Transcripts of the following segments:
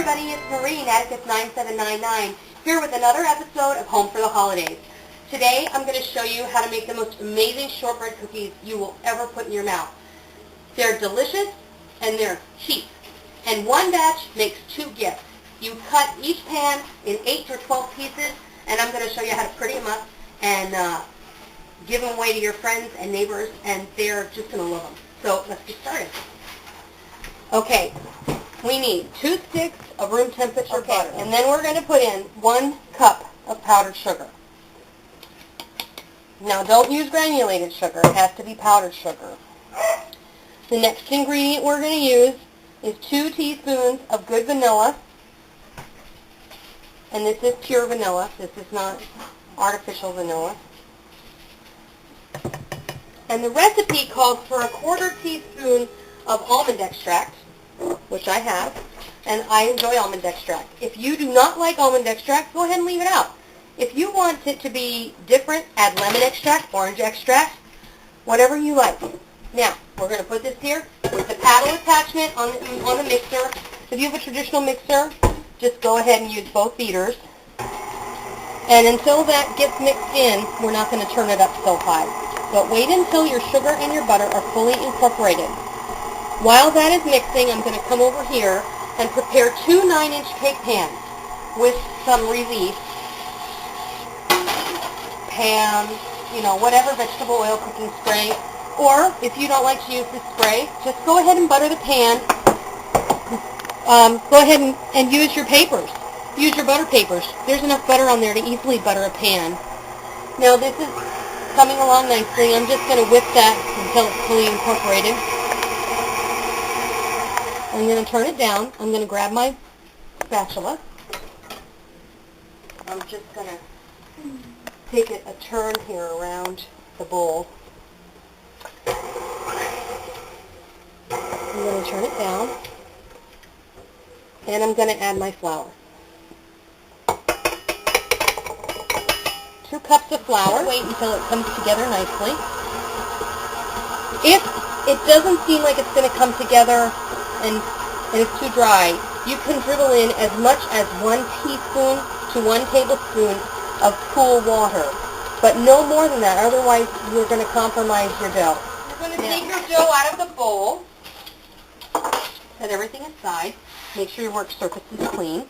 everybody, it's Noreen, Atticus9799, here with another episode of Home for the Holidays. Today I'm going to show you how to make the most amazing shortbread cookies you will ever put in your mouth. They're delicious and they're cheap. And one batch makes 2 gifts. You cut each pan in 8 or 12 pieces, and I'm going to show you how to pretty them up and give them away to your friends and neighbors, and they're just going to love them. So let's get started. Okay, we need 2 sticks of room temperature butter. And then we're going to put in 1 cup of powdered sugar. Now don't use granulated sugar, it has to be powdered sugar. The next ingredient we're going to use is 2 teaspoons of good vanilla. And this is pure vanilla, this is not artificial vanilla. And the recipe calls for 1/4 teaspoon of almond extract, which I have, and I enjoy almond extract. If you do not like almond extract, go ahead and leave it out. If you want it to be different, add lemon extract, orange extract, whatever you like. Now, we're going to put this here with the paddle attachment on the mixer. If you have a traditional mixer, just go ahead and use both beaters. And until that gets mixed in, we're not going to turn it up so high. But wait until your sugar and your butter are fully incorporated. While that is mixing, I'm going to come over here and prepare 2 9-inch cake pans with some relief. Pam, whatever vegetable oil cooking spray. Or, if you don't like to use this spray, just go ahead and butter the pan. Go ahead and use your papers. Use your butter papers. There's enough butter on there to easily butter a pan. Now this is coming along nicely. I'm just going to whip that until it's fully incorporated. I'm going to turn it down. I'm going to grab my spatula. I'm just going to take it a turn here around the bowl. I'm going to turn it down. And I'm going to add my flour. 2 cups of flour. Wait until it comes together nicely. If it doesn't seem like it's going to come together and it's too dry, you can dribble in as much as 1 teaspoon to 1 tablespoon of cool water. But no more than that, otherwise you're going to compromise your dough. You're going to take your dough out of the bowl, set everything aside, make sure your work surface is clean.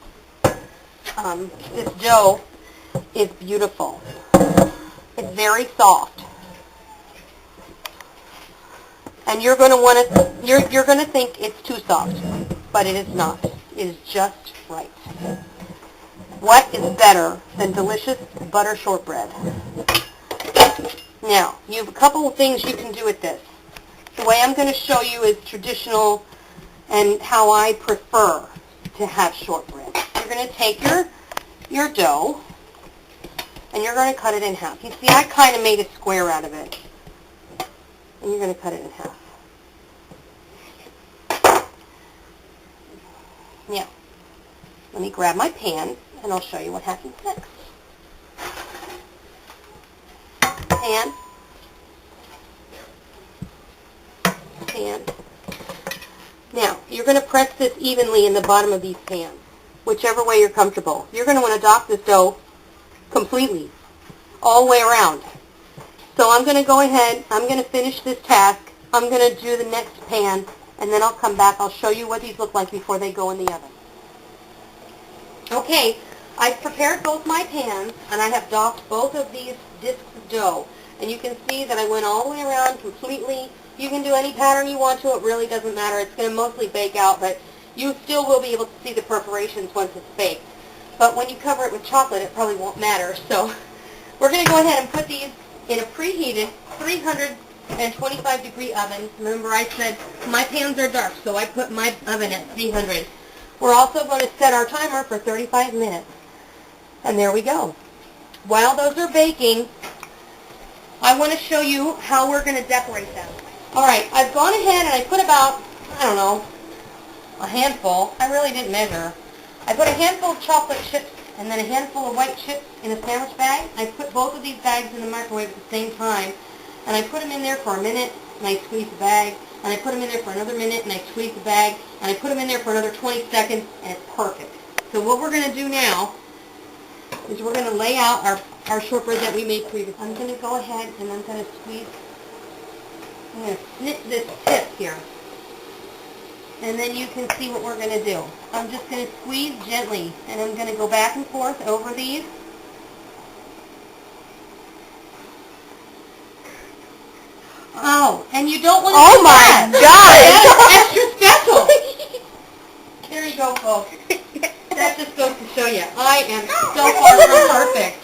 This dough is beautiful. It's very soft. And you're going to want to, you're going to think it's too soft, but it is not. It is just right. What is better than delicious butter shortbread? Now, you have a couple of things you can do with this. The way I'm going to show you is traditional and how I prefer to have shortbread. You're going to take your dough and you're going to cut it in half. You see, I kind of made a square out of it. And you're going to cut it in half. Now, let me grab my pan and I'll show you what happens next. Pan. Now, you're going to press this evenly in the bottom of these pans, whichever way you're comfortable. You're going to want to dot this dough completely, all the way around. So I'm going to go ahead, I'm going to finish this task, I'm going to do the next pan, and then I'll come back, I'll show you what these look like before they go in the oven. Okay, I've prepared both my pans, and I have docked both of these discs of dough. And you can see that I went all the way around completely. You can do any pattern you want to, it really doesn't matter. It's going to mostly bake out, but you still will be able to see the perforations once it's baked. But when you cover it with chocolate, it probably won't matter. So we're going to go ahead and put these in a preheated 325 degree oven. Remember I said my pans are dark, so I put my oven at 300. We're also going to set our timer for 35 minutes. And there we go. While those are baking, I want to show you how we're going to decorate them. Alright, I've gone ahead and I put about, I don't know, a handful. I really didn't measure. I put a handful of chocolate chips and then a handful of white chips in a sandwich bag. I put both of these bags in the microwave at the same time, and I put them in there for a minute, and I squeeze the bag, and I put them in there for another minute, and I squeeze the bag, and I put them in there for another 20 seconds, and it's perfect. So what we're going to do now is we're going to lay out our shortbread that we made previously. I'm going to go ahead and I'm going to squeeze, I'm going to snip this tip here. And then you can see what we're going to do. I'm just going to squeeze gently, and I'm going to go back and forth over these. Oh, and you don't want to Oh do my that. God! That's extra special. There you go, folks. That just goes to show you, I am so far from perfect.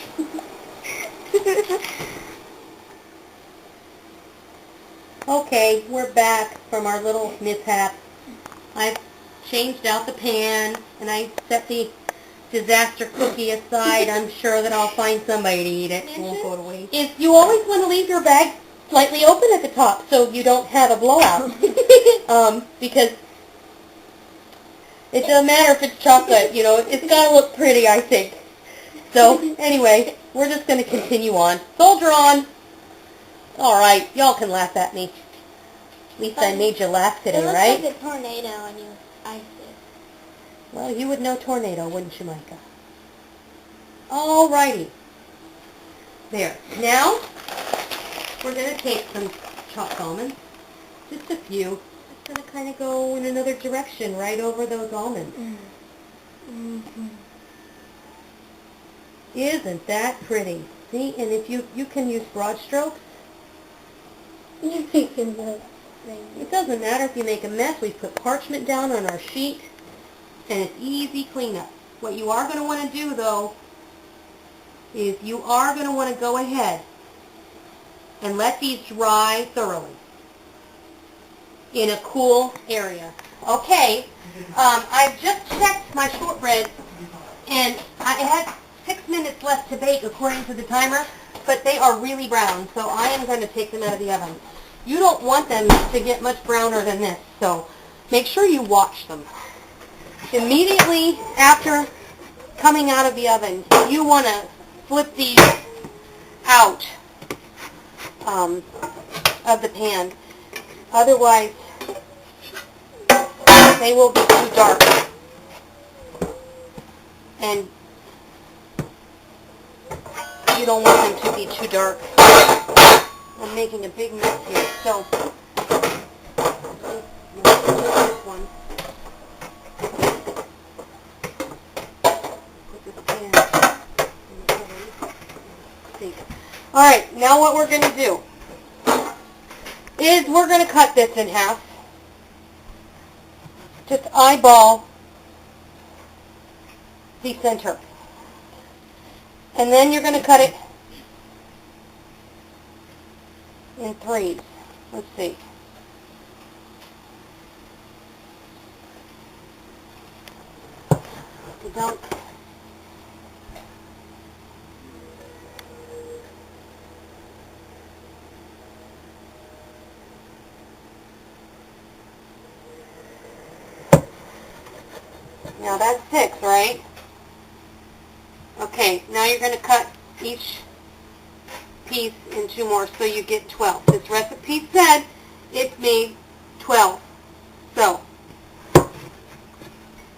Okay, we're back from our little mishap. I've changed out the pan, and I set the disaster cookie aside. I'm sure that I'll find somebody to eat it. It won't go to waste. You always want to leave your bag slightly open at the top so you don't have a blowout. Because it doesn't matter if it's chocolate, you know, it's got to look pretty, I think. So, anyway, we're just going to continue on. Soldier on! All right, y'all can laugh at me. At least I made you laugh today, right? It looks like a tornado when you ice it. Well, you would know tornado, wouldn't you, Micah? All righty. There. Now, we're going to take some chopped almonds, just a few. It's going to kind of go in another direction right over those almonds. Mm-hmm. Isn't that pretty? See, and if you can use broad strokes. You're making the thing. It doesn't matter if you make a mess. We put parchment down on our sheet, and it's easy cleanup. What you are going to want to do, though, is you are going to want to go ahead and let these dry thoroughly in a cool area. Okay, I've just checked my shortbread, and I had 6 minutes left to bake according to the timer, but they are really brown, so I am going to take them out of the oven. You don't want them to get much browner than this, so make sure you watch them. Immediately after coming out of the oven, you want to flip these out of the pan. Otherwise, they will be too dark. And you don't want them to be too dark. I'm making a big mess here, so this one. Put this pan in the oven. See. All right, now what we're going to do is we're going to cut this in half. Just eyeball the center. And then you're going to cut it in threes. Let's see. Don't. Now that's 6, right? Okay, now you're going to cut each piece in 2 more so you get 12. This recipe said it's made 12. So,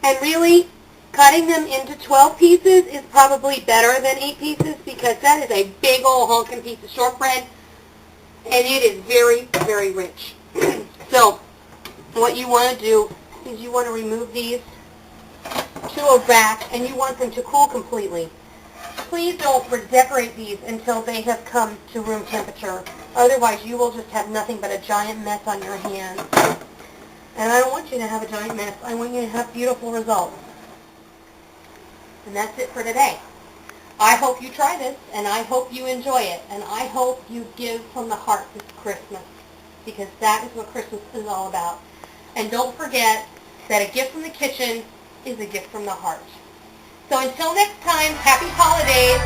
and really, cutting them into 12 pieces is probably better than 8 pieces because that is a big old honking piece of shortbread, and it is very, very rich. So, what you want to do is you want to remove these to a rack, and you want them to cool completely. Please don't decorate these until they have come to room temperature. Otherwise, you will just have nothing but a giant mess on your hands. And I don't want you to have a giant mess. I want you to have beautiful results. And that's it for today. I hope you try this, and I hope you enjoy it, and I hope you give from the heart this Christmas, because that is what Christmas is all about. And don't forget that a gift from the kitchen is a gift from the heart. So until next time, happy holidays.